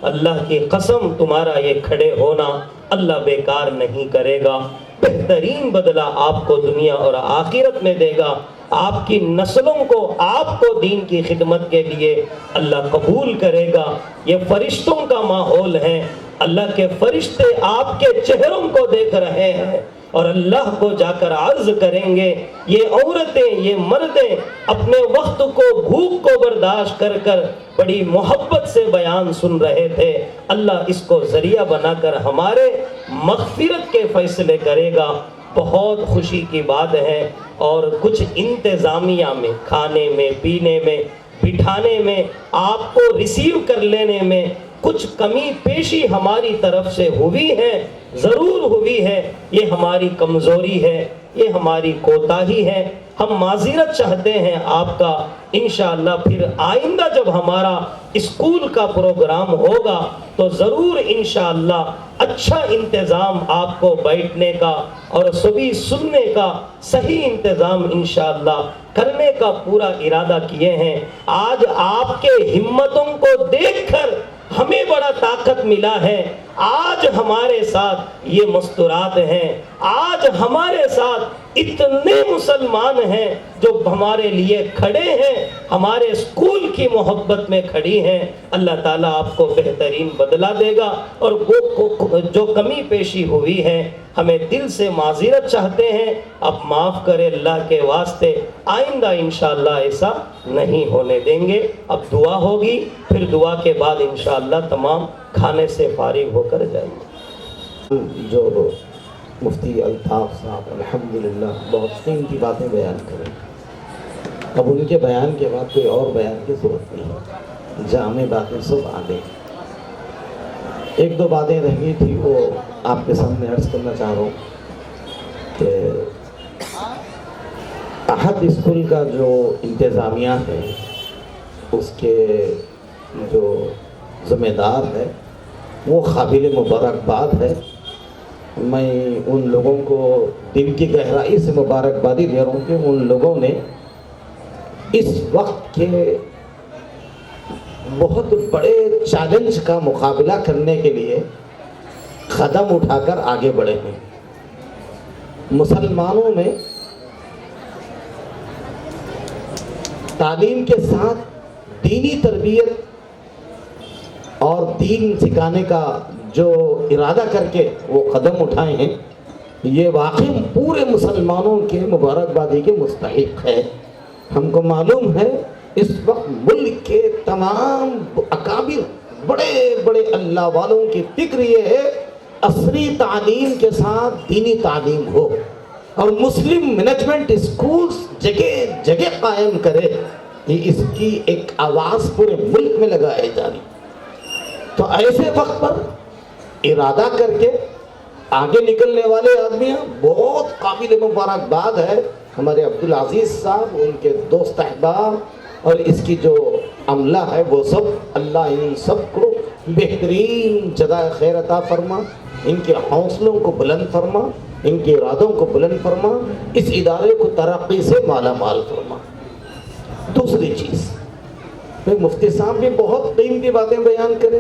اللہ کی قسم تمہارا یہ کھڑے ہونا اللہ بیکار نہیں کرے گا، بہترین بدلہ آپ کو دنیا اور آخرت میں دے گا، آپ کی نسلوں کو آپ کو دین کی خدمت کے لیے اللہ قبول کرے گا۔ یہ فرشتوں کا ماحول ہے، اللہ کے فرشتے آپ کے چہروں کو دیکھ رہے ہیں اور اللہ کو جا کر عرض کریں گے، یہ عورتیں یہ مردیں اپنے وقت کو بھوک کو برداشت کر کر بڑی محبت سے بیان سن رہے تھے، اللہ اس کو ذریعہ بنا کر ہمارے مغفرت کے فیصلے کرے گا۔ بہت خوشی کی بات ہے، اور کچھ انتظامیہ میں، کھانے میں، پینے میں، بٹھانے میں، آپ کو ریسیو کر لینے میں کچھ کمی پیشی ہماری طرف سے ہوئی ہے، ضرور ہوئی ہے، یہ ہماری کمزوری ہے، یہ ہماری کوتاہی ہے، ہم معذرت چاہتے ہیں آپ کا۔ انشاءاللہ پھر آئندہ جب ہمارا اسکول کا پروگرام ہوگا تو ضرور انشاءاللہ اچھا انتظام آپ کو بیٹھنے کا اور سبھی سننے کا صحیح انتظام انشاءاللہ کرنے کا پورا ارادہ کیے ہیں۔ آج آپ کے ہمتوں کو دیکھ کر ہمیں بڑا طاقت ملا ہے، آج ہمارے ساتھ یہ مستورات ہیں، آج ہمارے ساتھ اتنے مسلمان ہیں جو ہمارے لیے کھڑے ہیں، ہمارے اسکول کی محبت میں کھڑی ہیں۔ اللہ تعالیٰ آپ کو بہترین بدلہ دے گا، اور وہ جو کمی پیشی ہوئی ہے ہمیں دل سے معذرت چاہتے ہیں، آپ معاف کرے اللہ کے واسطے، آئندہ انشاءاللہ ایسا نہیں ہونے دیں گے۔ اب دعا ہوگی، پھر دعا کے بعد انشاءاللہ تمام کھانے سے فارغ ہو کر جائیں گے۔ جو مفتی الطاف صاحب الحمدللہ بہت قیمتی باتیں بیان کریں، اب ان کے بیان کے بعد کوئی اور بیان کی ضرورت نہیں، جامع باتیں سب آ گئی۔ ایک دو باتیں رہ گئی تھی، وہ آپ کے سامنے عرض کرنا چاہ رہا ہوں کہ احد اسکول کا جو انتظامیہ ہے، اس کے جو ذمہ دار ہے وہ قابل مبارکباد ہے۔ میں ان لوگوں کو دل کی گہرائی سے مبارکبادی دے رہا ہوں کہ ان لوگوں نے اس وقت کے بہت بڑے چیلنج کا مقابلہ کرنے کے لیے قدم اٹھا کر آگے بڑھے ہیں۔ مسلمانوں میں تعلیم کے ساتھ دینی تربیت اور دین سکھانے کا جو ارادہ کر کے وہ قدم اٹھائے ہیں، یہ واقعی پورے مسلمانوں کے مبارکبادی کے مستحق ہے۔ ہم کو معلوم ہے اس وقت ملک کے تمام اکابر بڑے بڑے اللہ والوں کی فکر یہ ہے عصری تعلیم کے ساتھ دینی تعلیم ہو، اور مسلم مینجمنٹ اسکولز جگہ جگہ قائم کرے، یہ اس کی ایک آواز پورے ملک میں لگائے جانی۔ تو ایسے وقت پر ارادہ کر کے آگے نکلنے والے آدمیاں بہت قابل مبارکباد ہے۔ ہمارے عبدالعزیز صاحب، ان کے دوست احباب اور اس کی جو عملہ ہے وہ سب، اللہ ان سب کو بہترین جزائے خیر عطا فرما، ان کے حوصلوں کو بلند فرما، ان کے ارادوں کو بلند فرما، اس ادارے کو ترقی سے مالا مال فرما۔ دوسری چیز، مفتی صاحب بھی بہت قیمتی باتیں بیان کریں،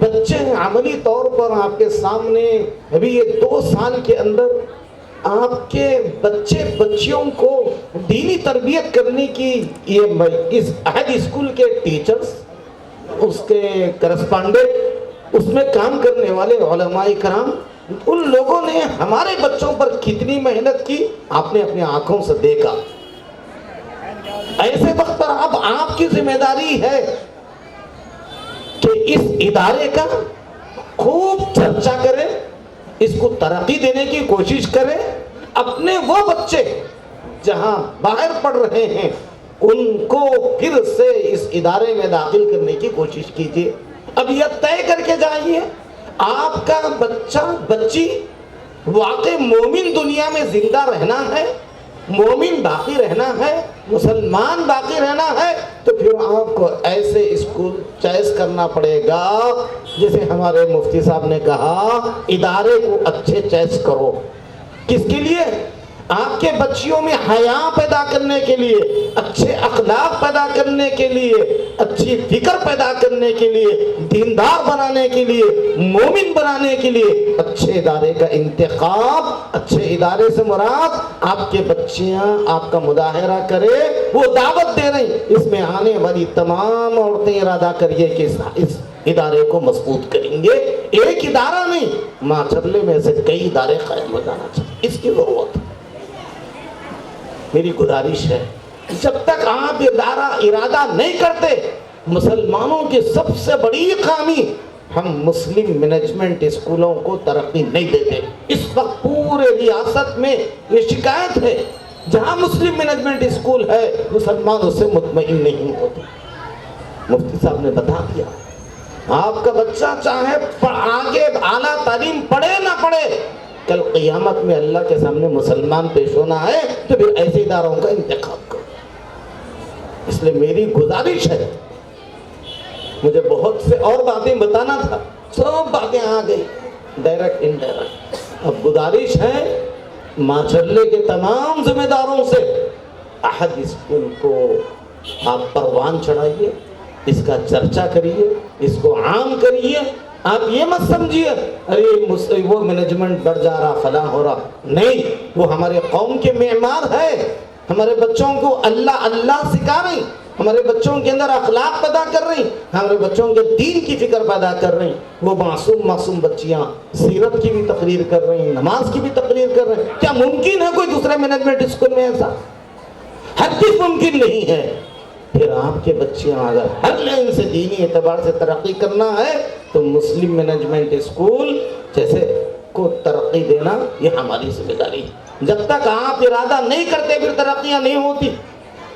بچے عملی طور پر آپ کے سامنے ابھی یہ 2 سال کے اندر آپ کے بچے بچیوں کو دینی تربیت کرنے کی یہ اس احد اسکول کے ٹیچرز، اس کے کرسپانڈنٹ، اس میں کام کرنے والے علماء کرام، ان لوگوں نے ہمارے بچوں پر کتنی محنت کی آپ نے اپنی آنکھوں سے دیکھا۔ ایسے وقت پر اب آپ کی ذمہ داری ہے کہ اس ادارے کا خوب چرچا کریں، اس کو ترقی دینے کی کوشش کریں، اپنے وہ بچے جہاں باہر پڑھ رہے ہیں ان کو پھر سے اس ادارے میں داخل کرنے کی کوشش کیجیے۔ اب یہ طے کر کے جائیے آپ کا بچہ بچی واقعی مومن دنیا میں زندہ رہنا ہے، مومن باقی رہنا ہے، مسلمان باقی رہنا ہے، تو پھر آپ کو ایسے اسکول چوائس کرنا پڑے گا جیسے ہمارے مفتی صاحب نے کہا ادارے کو اچھے چوائس کرو۔ کس کے لیے؟ آپ کے بچیوں میں حیا پیدا کرنے کے لیے، اچھے اخلاق پیدا کرنے کے لیے، اچھی فکر پیدا کرنے کے لیے، دیندار بنانے کے لیے، مومن بنانے کے لیے اچھے ادارے کا انتخاب، اچھے ادارے سے مراد آپ کے بچیاں آپ کا مظاہرہ کرے، وہ دعوت دے رہی، اس میں آنے والی تمام عورتیں ارادہ کریے کہ اس ادارے کو مضبوط کریں گے۔ ایک ادارہ نہیں، ماچرلے میں سے کئی ادارے قائم ہو جانا چاہیے، اس کی ضرورت ہے۔ میری گزارش ہے، جب تک آپ ارادہ نہیں کرتے، مسلمانوں کی سب سے بڑی خامی، ہم مسلم مینجمنٹ اسکولوں کو ترقی نہیں دیتے۔ اس وقت پورے ریاست میں یہ شکایت ہے، جہاں مسلم مینجمنٹ اسکول ہے مسلمان اس سے مطمئن نہیں ہوتے۔ مفتی صاحب نے بتا دیا، آپ کا بچہ چاہے آگے اعلیٰ تعلیم پڑھے نہ پڑھے، کل قیامت میں اللہ کے سامنے مسلمان پیش ہونا ہے تو پھر ایسے اداروں کا انتخاب کرو۔ اس لیے میری گزارش ہے، مجھے بہت سے اور باتیں بتانا تھا، سب باتیں آ گئی ڈائریکٹ انڈائریکٹ۔ اب گزارش ہے ماچرلے کے تمام ذمہ داروں سے، احد اسکول کو آپ پروان چڑھائیے، اس کا چرچا کریے، اس کو عام کریے۔ آپ یہ مت سمجھیے ارے وہ مینجمنٹ بڑھ جا رہا، فلاں ہو رہا، نہیں، وہ ہمارے قوم کے معمار ہے۔ ہمارے بچوں کو اللہ اللہ سکھا رہی، ہمارے بچوں کے اندر اخلاق پیدا کر رہی، ہمارے بچوں کے دین کی فکر پیدا کر رہی۔ وہ معصوم بچیاں سیرت کی بھی تقریر کر رہی ہیں، نماز کی بھی تقریر کر رہی ہیں۔ کیا ممکن ہے کوئی دوسرے مینجمنٹ اسکول میں ایسا؟ ہرگز ممکن نہیں ہے۔ پھر آپ کے بچیاں اگر ہر لائن سے دینی اعتبار سے ترقی کرنا ہے تو مسلم مینجمنٹ اسکول جیسے کو ترقی دینا یہ ہماری ذمہ داری ہے۔ جب تک آپ ارادہ نہیں کرتے پھر ترقیاں نہیں ہوتی۔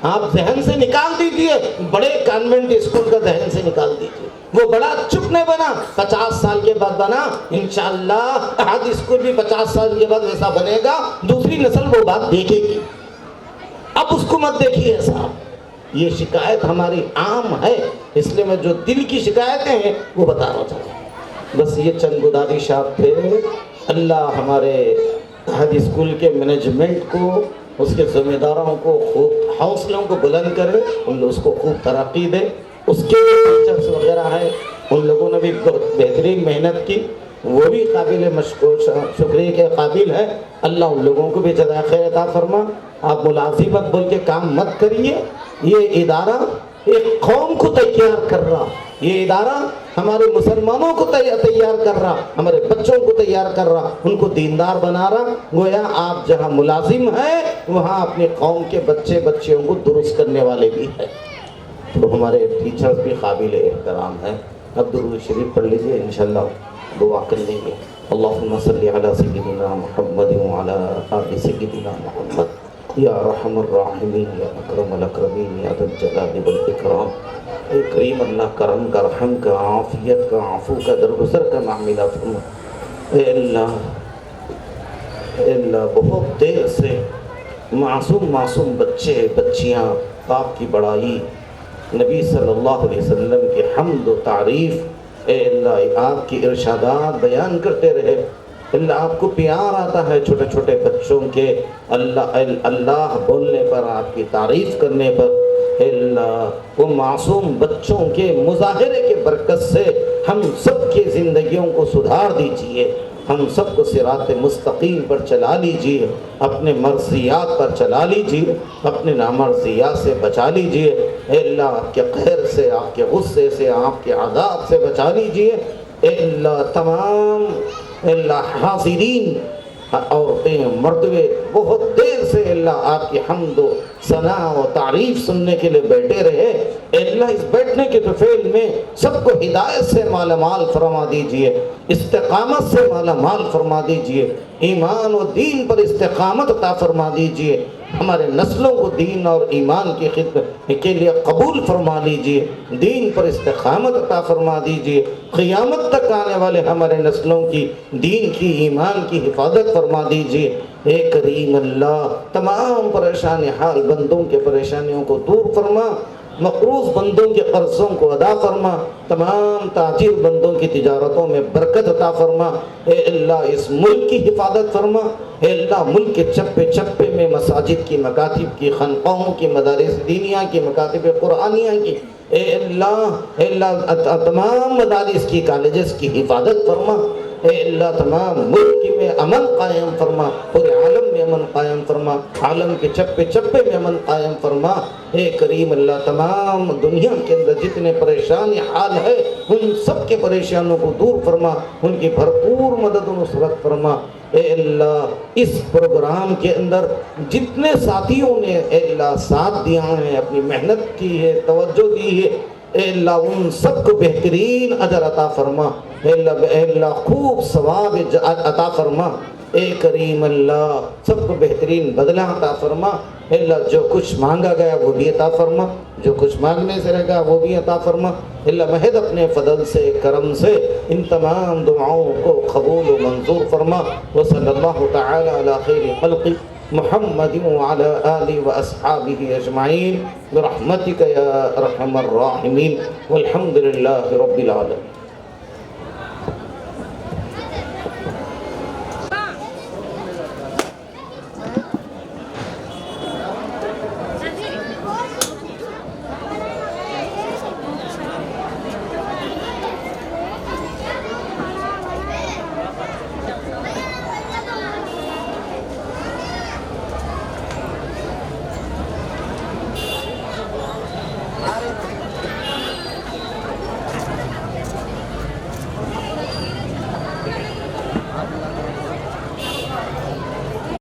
آپ ذہن سے نکال دیجئے، بڑے کانوینٹ اسکول کا ذہن سے نکال دیجئے، وہ بڑا چپ نہیں بنا، 50 سال کے بعد بنا، انشاءاللہ احد اسکول بھی 50 سال کے بعد ویسا بنے گا، دوسری نسل وہ بات دیکھے گی۔ اب اس کو مت دیکھیے صاحب، یہ شکایت ہماری عام ہے، اس لیے میں جو دل کی شکایتیں ہیں وہ بتانا چاہتا ہوں۔ بس یہ چند گزارشات تھے۔ اللہ ہمارے احد اسکول کے مینجمنٹ کو، اس کے ذمہ داروں کو خوب حوصلوں کو بلند کرے، اس کو خوب ترقی دے۔ اس کے ٹیچرز وغیرہ ہیں، ان لوگوں نے بھی بہت بہترین محنت کی، وہ بھی قابل شکریہ کے قابل ہے۔ اللہ ان لوگوں کو بھی جزائے خیر عطا فرما۔ آپ ملازمت بول کے کام مت کریے، یہ ادارہ ایک قوم کو تیار کر رہا، یہ ادارہ ہمارے مسلمانوں کو تیار کر رہا، ہمارے بچوں کو تیار کر رہا، ان کو دیندار بنا رہا۔ گویا آپ جہاں ملازم ہیں وہاں اپنی قوم کے بچیوں کو درست کرنے والے بھی ہیں، تو ہمارے ٹیچرز بھی قابل احترام ہیں۔ اب درود شریف پڑھ لیجئے، انشاءاللہ دعا کر لیں گے۔ اللہم صلی علی سیدنا محمد وعلی آل سیدنا محمد، یا ارحم الراحمین، یا اکرم الاکرمین، یا ذا الجلال والاکرام۔ اے کریم اللہ، کرم کا، رحم کا، عافیت کا، عفو کا، درگزر کا معاملہ فرما۔ اے اللہ، اے اللہ، بہت دیر سے معصوم بچے بچیاں آپ کی بڑائی، نبی صلی اللہ علیہ وسلم کی حمد و تعریف، اے اللہ آپ کی ارشادات بیان کرتے رہے۔ اللہ آپ کو پیار آتا ہے چھوٹے چھوٹے بچوں کے اللہ بولنے پر، آپ کی تعریف کرنے پر۔ اے اللہ وہ معصوم بچوں کے مظاہرے کے برکت سے ہم سب کی زندگیوں کو سدھار دیجئے، ہم سب کو صراط مستقیم پر چلا لیجئے، اپنے مرضیات پر چلا لیجئے، اپنے نامرضیات سے بچا لیجئے۔ اے اللہ آپ کے قہر سے، آپ کے غصے سے، آپ کے عذاب سے بچا لیجئے۔ اے اللہ تمام اللہ حاضرین، عورتیں مردوے بہت دیر سے اللہ آپ کی حمد و ثنا و تعریف سننے کے لیے بیٹھے رہے۔ اے اللہ اس بیٹھنے کے طفیل میں سب کو ہدایت سے مالا مال فرما دیجئے، استقامت سے مالا مال فرما دیجئے، ایمان و دین پر استقامت عطا فرما دیجئے، ہمارے نسلوں کو دین اور ایمان کی خدمت کے لیے قبول فرما لیجئے، دین پر استقامت عطا فرما دیجئے، قیامت تک آنے والے ہمارے نسلوں کی دین کی، ایمان کی حفاظت فرما دیجئے۔ اے کریم اللہ تمام پریشان حال بندوں کے پریشانیوں کو دور فرما۔ مقروض بندوں کے قرضوں کو ادا فرما، تمام تاجر بندوں کی تجارتوں میں برکت عطا فرما، اے اللہ اس ملک کی حفاظت فرما، اے اللہ ملک کے چپے چپے میں مساجد کی، مکاتب کی، خانقاہوں کی، مدارس دینیہ کی، مکاتب قرآنیہ کی، اے اللہ تمام مدارس کی، کالجز کی حفاظت فرما، اے اللہ تمام ملک میں امن قائم فرما، پورے عالم میں امن قائم فرما، عالم کے چپے چپے میں امن قائم فرما، اے کریم اللہ تمام دنیا کے اندر جتنے پریشان حال ہے ان سب کے پریشانوں کو دور فرما، ان کی بھرپور مدد و نصرت فرما، اے اللہ اس پروگرام کے اندر جتنے ساتھیوں نے اے اللہ ساتھ دیا ہے، اپنی محنت کی ہے، توجہ دی ہے، اے اللہ ان سب کو بہترین اجر عطا فرما، اے اللہ خوب ثواب عطا فرما، اے کریم اللہ سب کو بہترین بدلہ عطا فرما، اے اللہ جو کچھ مانگا گیا وہ بھی عطا فرما، جو کچھ مانگنے سے رہ گیا وہ بھی عطا فرما، اے اللہ محض اپنے فضل سے، کرم سے ان تمام دعاؤں کو قبول و منظور فرما، وصلی اللہ تعالی علی خیر خلق محمد وعلى آله وأصحابه أجمعين برحمتك يا أرحم الراحمين والحمد لله رب العالمين.